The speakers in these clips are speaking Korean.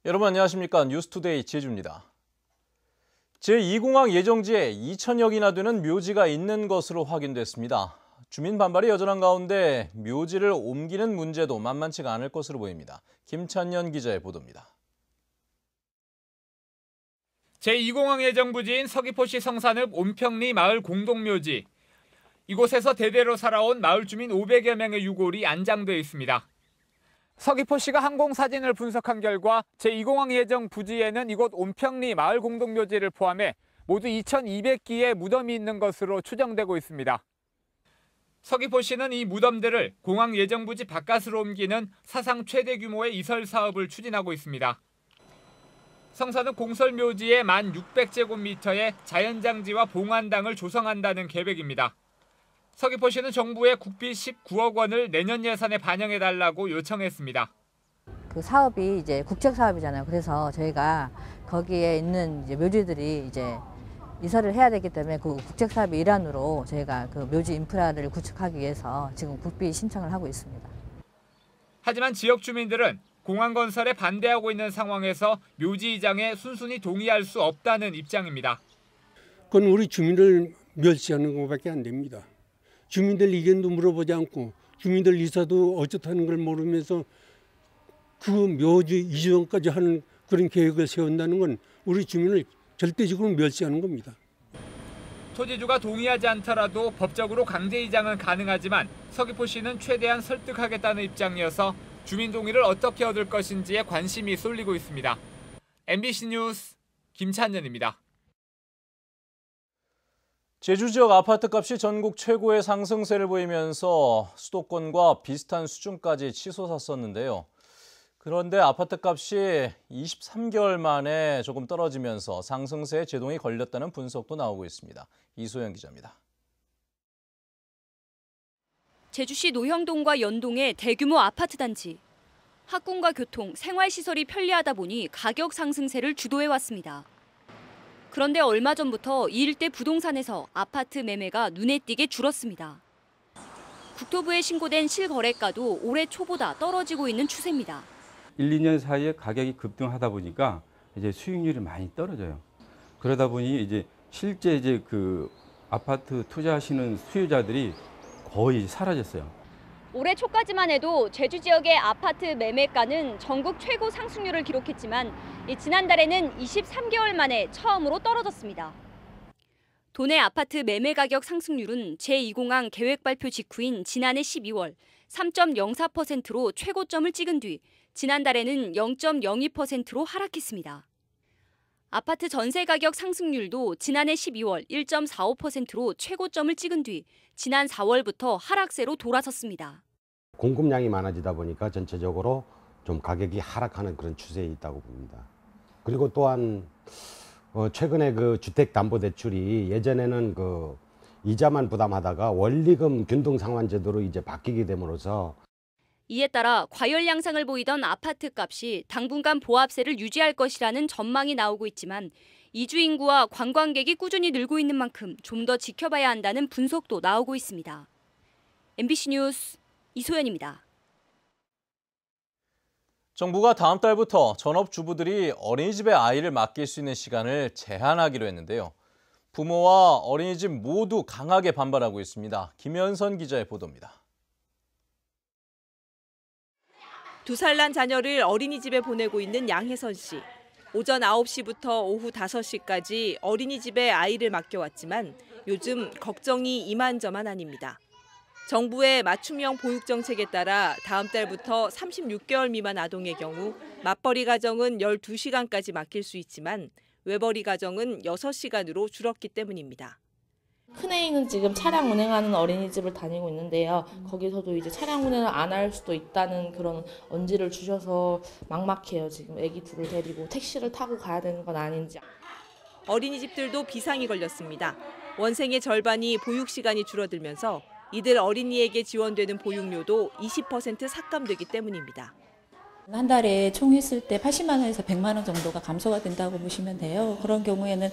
여러분 안녕하십니까? 뉴스투데이 제주입니다. 제2공항 예정지에 2천여 개나 되는 묘지가 있는 것으로 확인됐습니다. 주민 반발이 여전한 가운데 묘지를 옮기는 문제도 만만치가 않을 것으로 보입니다. 김찬년 기자의 보도입니다. 제2공항 예정 부지인 서귀포시 성산읍 온평리 마을 공동묘지. 이곳에서 대대로 살아온 마을 주민 500여 명의 유골이 안장돼 있습니다. 서귀포시가 항공사진을 분석한 결과 제2공항 예정 부지에는 이곳 온평리 마을 공동묘지를 포함해 모두 2,200기의 무덤이 있는 것으로 추정되고 있습니다. 서귀포시는 이 무덤들을 공항 예정 부지 바깥으로 옮기는 사상 최대 규모의 이설 사업을 추진하고 있습니다. 성산읍 공설묘지의 1,600제곱미터의 자연장지와 봉안당을 조성한다는 계획입니다. 서귀포시는 정부에 국비 19억 원을 내년 예산에 반영해달라고 요청했습니다. 그 사업이 이제 국책 사업이잖아요. 그래서 저희가 거기에 있는 이제 묘지들이 이제 이사를 해야 되기 때문에 그 국책 사업의 일환으로 저희가 그 묘지 인프라를 구축하기 위해서 지금 국비 신청을 하고 있습니다. 하지만 지역 주민들은 공항 건설에 반대하고 있는 상황에서 묘지 이장에 순순히 동의할 수 없다는 입장입니다. 그건 우리 주민을 멸시하는 것밖에 안 됩니다. 주민들 의견도 물어보지 않고 주민들 이사도 어쩌다는 걸 모르면서 그 묘지 이전까지 하는 그런 계획을 세운다는 건 우리 주민을 절대적으로 멸시하는 겁니다. 토지주가 동의하지 않더라도 법적으로 강제 이장은 가능하지만 서귀포시는 최대한 설득하겠다는 입장이어서 주민 동의를 어떻게 얻을 것인지에 관심이 쏠리고 있습니다. MBC 뉴스 김찬년입니다. 제주 지역 아파트값이 전국 최고의 상승세를 보이면서 수도권과 비슷한 수준까지 치솟았었는데요. 그런데 아파트값이 23개월 만에 조금 떨어지면서 상승세에 제동이 걸렸다는 분석도 나오고 있습니다. 이소영 기자입니다. 제주시 노형동과 연동의 대규모 아파트 단지. 학군과 교통, 생활시설이 편리하다 보니 가격 상승세를 주도해왔습니다. 그런데 얼마 전부터 이 일대 부동산에서 아파트 매매가 눈에 띄게 줄었습니다. 국토부에 신고된 실거래가도 올해 초보다 떨어지고 있는 추세입니다. 1, 2년 사이에 가격이 급등하다 보니까 이제 수익률이 많이 떨어져요. 그러다 보니 이제 실제 그 아파트 투자하시는 수요자들이 거의 사라졌어요. 올해 초까지만 해도 제주 지역의 아파트 매매가는 전국 최고 상승률을 기록했지만 지난달에는 23개월 만에 처음으로 떨어졌습니다. 도내 아파트 매매 가격 상승률은 제2공항 계획 발표 직후인 지난해 12월 3.04%로 최고점을 찍은 뒤 지난달에는 0.02%로 하락했습니다. 아파트 전세 가격 상승률도 지난해 12월 1.45%로 최고점을 찍은 뒤 지난 4월부터 하락세로 돌아섰습니다. 공급량이 많아지다 보니까 전체적으로 좀 가격이 하락하는 그런 추세에 있다고 봅니다. 그리고 또한 최근에 그 주택담보대출이 예전에는 그 이자만 부담하다가 원리금 균등상환제도로 이제 바뀌게 됨으로써 이에 따라 과열 양상을 보이던 아파트 값이 당분간 보합세를 유지할 것이라는 전망이 나오고 있지만 이주 인구와 관광객이 꾸준히 늘고 있는 만큼 좀 더 지켜봐야 한다는 분석도 나오고 있습니다. MBC 뉴스 이소연입니다. 정부가 다음 달부터 전업주부들이 어린이집에 아이를 맡길 수 있는 시간을 제한하기로 했는데요. 부모와 어린이집 모두 강하게 반발하고 있습니다. 김현선 기자의 보도입니다. 2살 난 자녀를 어린이집에 보내고 있는 양혜선 씨. 오전 9시부터 오후 5시까지 어린이집에 아이를 맡겨왔지만 요즘 걱정이 이만저만 아닙니다. 정부의 맞춤형 보육 정책에 따라 다음 달부터 36개월 미만 아동의 경우 맞벌이 가정은 12시간까지 맡길 수 있지만 외벌이 가정은 6시간으로 줄었기 때문입니다. 큰애는 지금 차량 운행하는 어린이집을 다니고 있는데요. 거기서도 이제 차량 운행을 안 할 수도 있다는 그런 언지를 주셔서 막막해요. 지금 애기 둘을 데리고 택시를 타고 가야 되는 건 아닌지. 어린이집들도 비상이 걸렸습니다. 원생의 절반이 보육 시간이 줄어들면서 이들 어린이에게 지원되는 보육료도 20% 삭감되기 때문입니다. 한 달에 총 했을 때 80만 원에서 100만 원 정도가 감소가 된다고 보시면 돼요. 그런 경우에는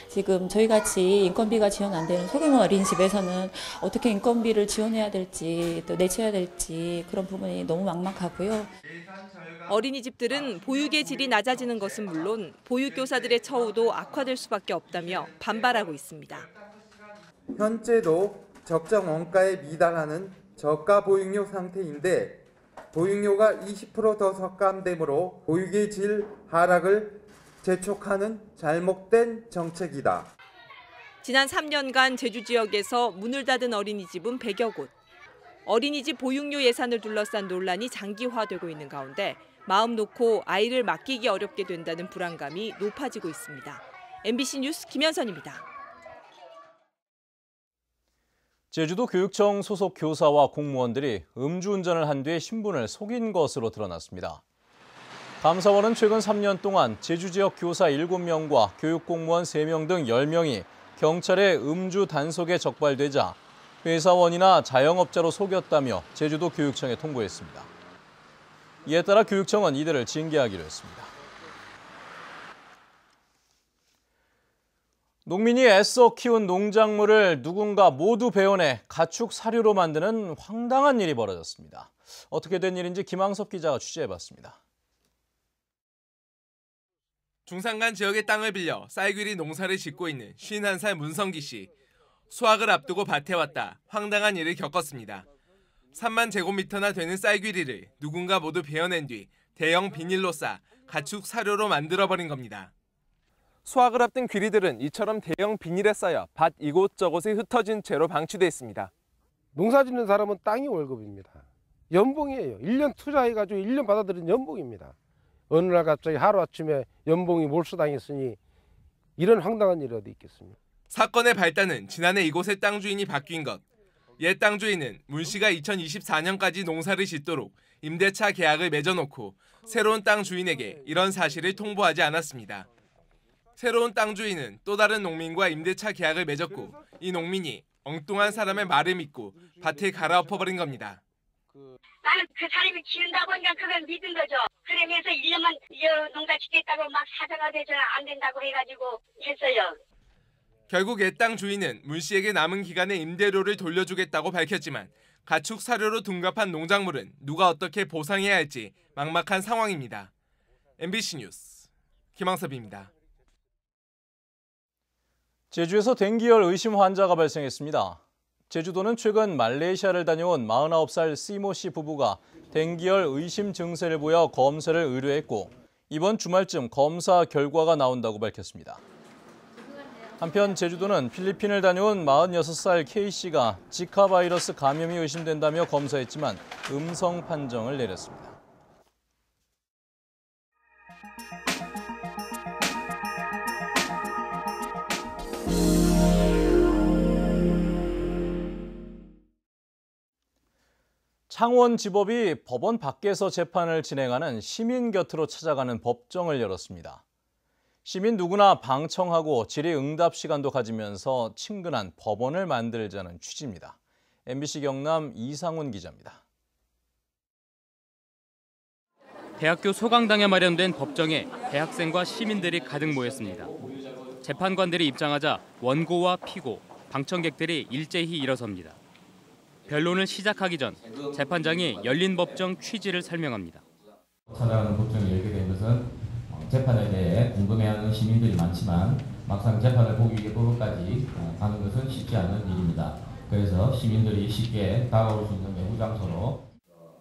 지금 저희같이 인건비가 지원 안 되는 소규모 어린이집에서는 어떻게 인건비를 지원해야 될지 또 내쳐야 될지 그런 부분이 너무 막막하고요. 어린이집들은 보육의 질이 낮아지는 것은 물론 보육교사들의 처우도 악화될 수밖에 없다며 반발하고 있습니다. 현재도 적정 원가에 미달하는 저가 보육료 상태인데 보육료가 20% 더 삭감되므로 보육의 질 하락을 재촉하는 잘못된 정책이다. 지난 3년간 제주 지역에서 문을 닫은 어린이집은 100여 곳. 어린이집 보육료 예산을 둘러싼 논란이 장기화되고 있는 가운데 마음 놓고 아이를 맡기기 어렵게 된다는 불안감이 높아지고 있습니다. MBC 뉴스 김현선입니다. 제주도 교육청 소속 교사와 공무원들이 음주운전을 한 뒤에 신분을 속인 것으로 드러났습니다. 감사원은 최근 3년 동안 제주 지역 교사 7명과 교육공무원 3명 등 10명이 경찰의 음주 단속에 적발되자 회사원이나 자영업자로 속였다며 제주도 교육청에 통보했습니다. 이에 따라 교육청은 이들을 징계하기로 했습니다. 농민이 애써 키운 농작물을 누군가 모두 베어내 가축 사료로 만드는 황당한 일이 벌어졌습니다. 어떻게 된 일인지 김항섭 기자가 취재해봤습니다. 중산간 지역의 땅을 빌려 쌀귀리 농사를 짓고 있는 51살 문성기 씨. 수확을 앞두고 밭에 왔다 황당한 일을 겪었습니다. 3만 제곱미터나 되는 쌀귀리를 누군가 모두 베어낸 뒤 대형 비닐로 싸 가축 사료로 만들어버린 겁니다. 수확을 앞둔 귀리들은 이처럼 대형 비닐에 쌓여 밭 이곳저곳에 흩어진 채로 방치돼 있습니다. 농사 짓는 사람은 땅이 월급입니다. 연봉이에요. 1년 투자해가지고 1년 받아들인 연봉입니다. 어느 날 갑자기 하루아침에 연봉이 몰수당했으니 이런 황당한 일이 어디 있겠습니까? 사건의 발단은 지난해 이곳의 땅 주인이 바뀐 것. 옛 땅 주인은 문 씨가 2024년까지 농사를 짓도록 임대차 계약을 맺어놓고 새로운 땅 주인에게 이런 사실을 통보하지 않았습니다. 새로운 땅 주인은 또 다른 농민과 임대차 계약을 맺었고 이 농민이 엉뚱한 사람의 말을 믿고 밭에 갈아엎어버린 겁니다. 나는 그 사람이 지은다고 하니까 그걸 믿은 거죠. 그러면서 1년만 농사 짓겠다고 막 사정을 해서 안 된다고 해가지고 했어요. 결국 옛 땅 주인은 문 씨에게 남은 기간의 임대료를 돌려주겠다고 밝혔지만 가축 사료로 둔갑한 농작물은 누가 어떻게 보상해야 할지 막막한 상황입니다. MBC 뉴스 김항섭입니다. 제주에서 댕기열 의심 환자가 발생했습니다. 제주도는 최근 말레이시아를 다녀온 49살 시모 씨 부부가 댕기열 의심 증세를 보여 검사를 의뢰했고 이번 주말쯤 검사 결과가 나온다고 밝혔습니다. 한편 제주도는 필리핀을 다녀온 46살 K씨가 지카 바이러스 감염이 의심된다며 검사했지만 음성 판정을 내렸습니다. 창원지법이 법원 밖에서 재판을 진행하는 시민 곁으로 찾아가는 법정을 열었습니다. 시민 누구나 방청하고 질의응답 시간도 가지면서 친근한 법원을 만들자는 취지입니다. MBC 경남 이상훈 기자입니다. 대학교 소강당에 마련된 법정에 대학생과 시민들이 가득 모였습니다. 재판관들이 입장하자 원고와 피고, 방청객들이 일제히 일어섭니다. 변론을 시작하기 전 재판장이 열린 법정 취지를 설명합니다. 찾아가는 법정이 열게 된 것은 재판에 대해 궁금해하는 시민들이 많지만 막상 재판을 보기 위해 법원까지 가는 것은 쉽지 않은 일입니다. 그래서 시민들이 쉽게 다가올 수 있는 외부 장소로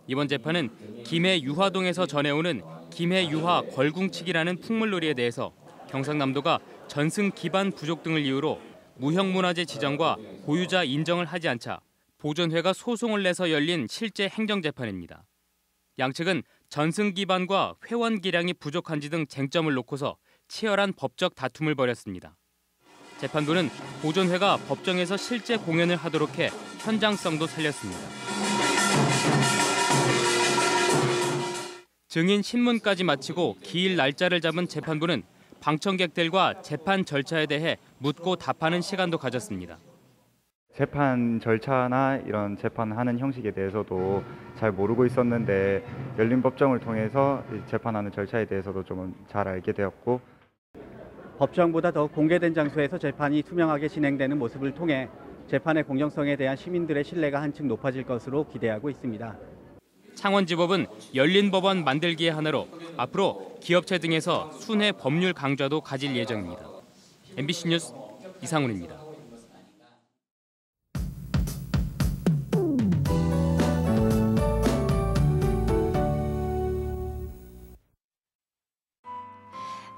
이번 재판은 김해 유화동에서 전해오는 김해 유화 걸궁치기라는 풍물놀이에 대해서 경상남도가 전승 기반 부족 등을 이유로 무형문화재 지정과 고유자 인정을 하지 않자 보존회가 소송을 내서 열린 실제 행정재판입니다. 양측은 전승 기반과 회원 기량이 부족한지 등 쟁점을 놓고서 치열한 법적 다툼을 벌였습니다. 재판부는 보존회가 법정에서 실제 공연을 하도록 해 현장성도 살렸습니다. 증인 신문까지 마치고 기일 날짜를 잡은 재판부는 방청객들과 재판 절차에 대해 묻고 답하는 시간도 가졌습니다. 재판 절차나 이런 재판하는 형식에 대해서도 잘 모르고 있었는데 열린 법정을 통해서 재판하는 절차에 대해서도 좀 잘 알게 되었고, 법정보다 더 공개된 장소에서 재판이 투명하게 진행되는 모습을 통해 재판의 공정성에 대한 시민들의 신뢰가 한층 높아질 것으로 기대하고 있습니다. 창원지법은 열린 법원 만들기의 하나로 앞으로 기업체 등에서 순회 법률 강좌도 가질 예정입니다. MBC 뉴스 이상훈입니다.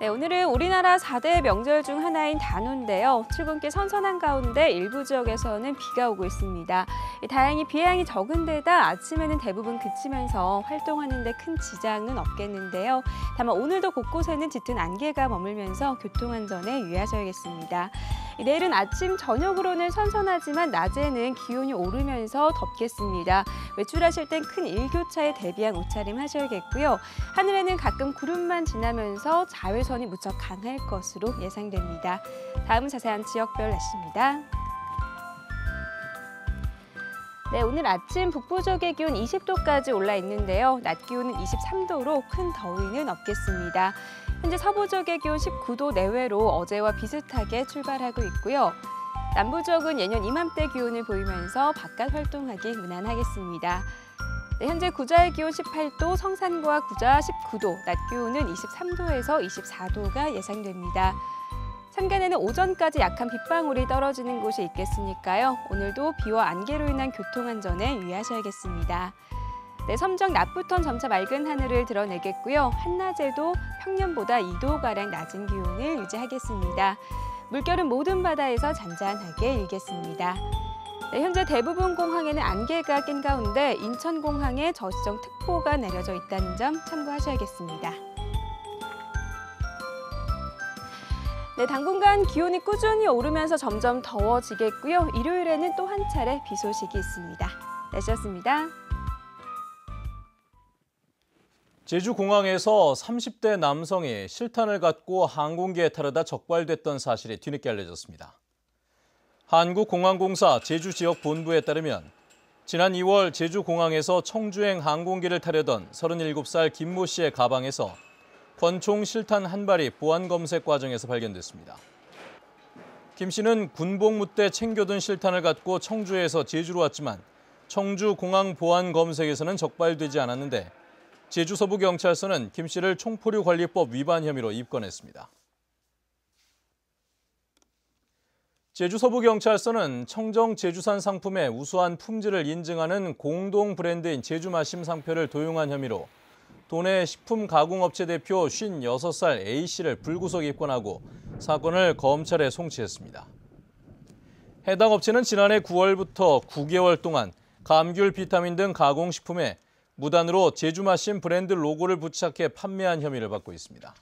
네, 오늘은 우리나라 4대 명절 중 하나인 단오인데요. 출근길 선선한 가운데 일부 지역에서는 비가 오고 있습니다. 다행히 비 양이 적은 데다 아침에는 대부분 그치면서 활동하는 데 큰 지장은 없겠는데요. 다만 오늘도 곳곳에는 짙은 안개가 머물면서 교통안전에 유의하셔야겠습니다. 내일은 아침, 저녁으로는 선선하지만 낮에는 기온이 오르면서 덥겠습니다. 외출하실 땐 큰 일교차에 대비한 옷차림 하셔야겠고요. 하늘에는 가끔 구름만 지나면서 자외선이 무척 강할 것으로 예상됩니다. 다음은 자세한 지역별 날씨입니다. 네, 오늘 아침 북부 지역의 기온 20도까지 올라 있는데요. 낮 기온은 23도로 큰 더위는 없겠습니다. 현재 서부 지역의 기온 19도 내외로 어제와 비슷하게 출발하고 있고요. 남부 지역은 예년 이맘때 기온을 보이면서 바깥 활동하기 무난하겠습니다. 네, 현재 구자의 기온 18도, 성산과 구자 19도, 낮 기온은 23도에서 24도가 예상됩니다. 산간에는 오전까지 약한 빗방울이 떨어지는 곳이 있겠으니까요. 오늘도 비와 안개로 인한 교통안전에 유의하셔야겠습니다. 네, 섬정 낮부터는 점차 맑은 하늘을 드러내겠고요. 한낮에도 평년보다 2도가량 낮은 기온을 유지하겠습니다. 물결은 모든 바다에서 잔잔하게 일겠습니다. 네, 현재 대부분 공항에는 안개가 낀 가운데 인천공항에 저시정 특보가 내려져 있다는 점 참고하셔야겠습니다. 네, 당분간 기온이 꾸준히 오르면서 점점 더워지겠고요. 일요일에는 또 한 차례 비 소식이 있습니다. 날씨였습니다. 제주공항에서 30대 남성이 실탄을 갖고 항공기에 타려다 적발됐던 사실이 뒤늦게 알려졌습니다. 한국공항공사 제주지역본부에 따르면 지난 2월 제주공항에서 청주행 항공기를 타려던 37살 김모 씨의 가방에서 권총 실탄 한 발이 보안 검색 과정에서 발견됐습니다. 김 씨는 군복무 때 챙겨둔 실탄을 갖고 청주에서 제주로 왔지만 청주 공항 보안 검색에서는 적발되지 않았는데 제주서부경찰서는 김 씨를 총포류관리법 위반 혐의로 입건했습니다. 제주서부경찰서는 청정 제주산 상품의 우수한 품질을 인증하는 공동 브랜드인 제주마심 상표를 도용한 혐의로 도내 식품가공업체 대표 56살 A씨를 불구속 입건하고 사건을 검찰에 송치했습니다. 해당 업체는 지난해 9월부터 9개월 동안 감귤, 비타민 등 가공식품에 무단으로 제주마심 브랜드 로고를 부착해 판매한 혐의를 받고 있습니다.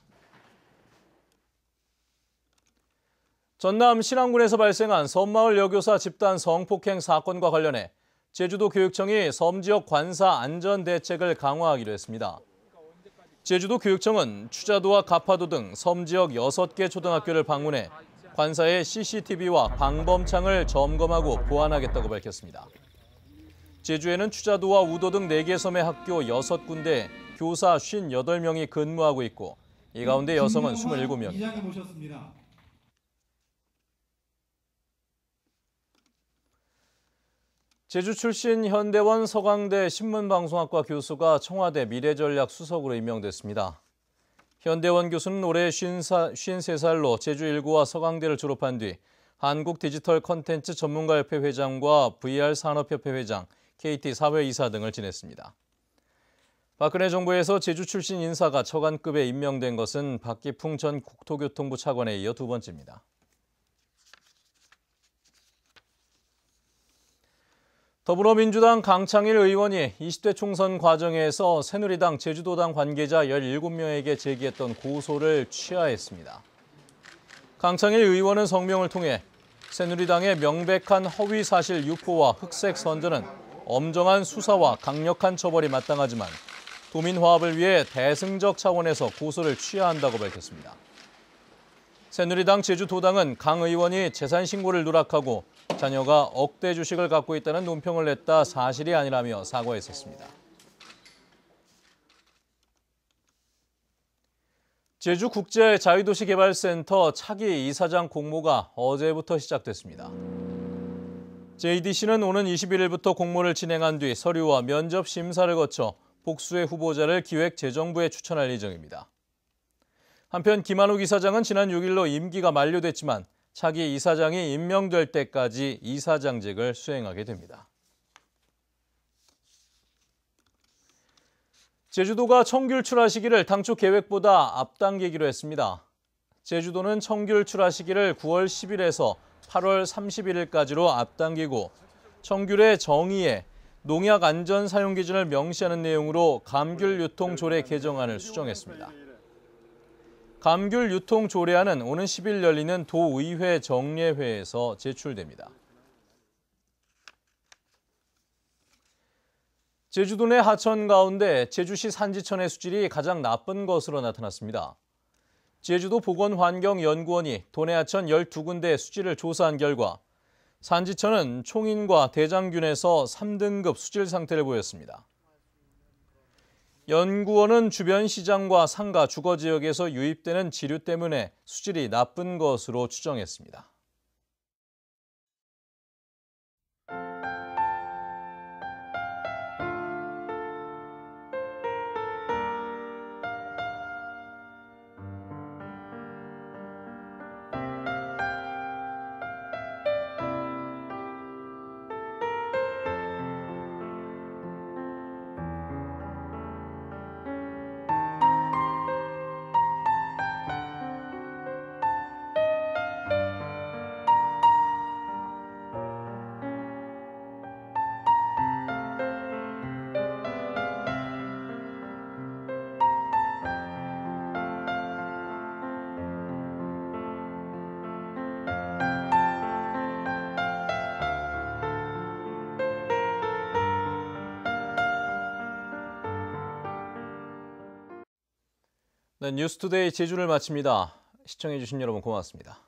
전남 신안군에서 발생한 섬마을 여교사 집단 성폭행 사건과 관련해 제주도 교육청이 섬 지역 관사 안전 대책을 강화하기로 했습니다. 제주도 교육청은 추자도와 가파도 등 섬 지역 6개 초등학교를 방문해 관사의 CCTV와 방범창을 점검하고 보완하겠다고 밝혔습니다. 제주에는 추자도와 우도 등 4개 섬의 학교 6군데에 교사 58명이 근무하고 있고 이 가운데 여성은 27명입니다. 제주 출신 현대원 서강대 신문방송학과 교수가 청와대 미래전략수석으로 임명됐습니다. 현대원 교수는 올해 53살로 제주 1고와 서강대를 졸업한 뒤 한국디지털 컨텐츠 전문가협회 회장과 VR산업협회 회장, KT 사회이사 등을 지냈습니다. 박근혜 정부에서 제주 출신 인사가 처관급에 임명된 것은 박기풍 전 국토교통부 차관에 이어 두 번째입니다. 더불어민주당 강창일 의원이 20대 총선 과정에서 새누리당 제주도당 관계자 17명에게 제기했던 고소를 취하했습니다. 강창일 의원은 성명을 통해 새누리당의 명백한 허위 사실 유포와 흑색 선전은 엄정한 수사와 강력한 처벌이 마땅하지만 도민 화합을 위해 대승적 차원에서 고소를 취하한다고 밝혔습니다. 새누리당 제주도당은 강 의원이 재산 신고를 누락하고 자녀가 억대 주식을 갖고 있다는 논평을 냈다 사실이 아니라며 사과했었습니다. 제주국제자유도시개발센터 차기 이사장 공모가 어제부터 시작됐습니다. JDC는 오는 21일부터 공모를 진행한 뒤 서류와 면접 심사를 거쳐 복수의 후보자를 기획재정부에 추천할 예정입니다. 한편 김한욱 이사장은 지난 6일로 임기가 만료됐지만 차기 이사장이 임명될 때까지 이사장직을 수행하게 됩니다. 제주도가 청귤 출하 시기를 당초 계획보다 앞당기기로 했습니다. 제주도는 청귤 출하 시기를 9월 10일에서 8월 31일까지로 앞당기고 청귤의 정의에 농약 안전 사용 기준을 명시하는 내용으로 감귤 유통 조례 개정안을 수정했습니다. 감귤 유통 조례안은 오는 10일 열리는 도의회 정례회에서 제출됩니다. 제주도 내 하천 가운데 제주시 산지천의 수질이 가장 나쁜 것으로 나타났습니다. 제주도 보건환경연구원이 도내 하천 12군데 수질을 조사한 결과 산지천은 총인과 대장균에서 3등급 수질 상태를 보였습니다. 연구원은 주변 시장과 상가, 주거 지역에서 유입되는 지류 때문에 수질이 나쁜 것으로 추정했습니다. 네, 뉴스투데이 제주를 마칩니다. 시청해주신 여러분 고맙습니다.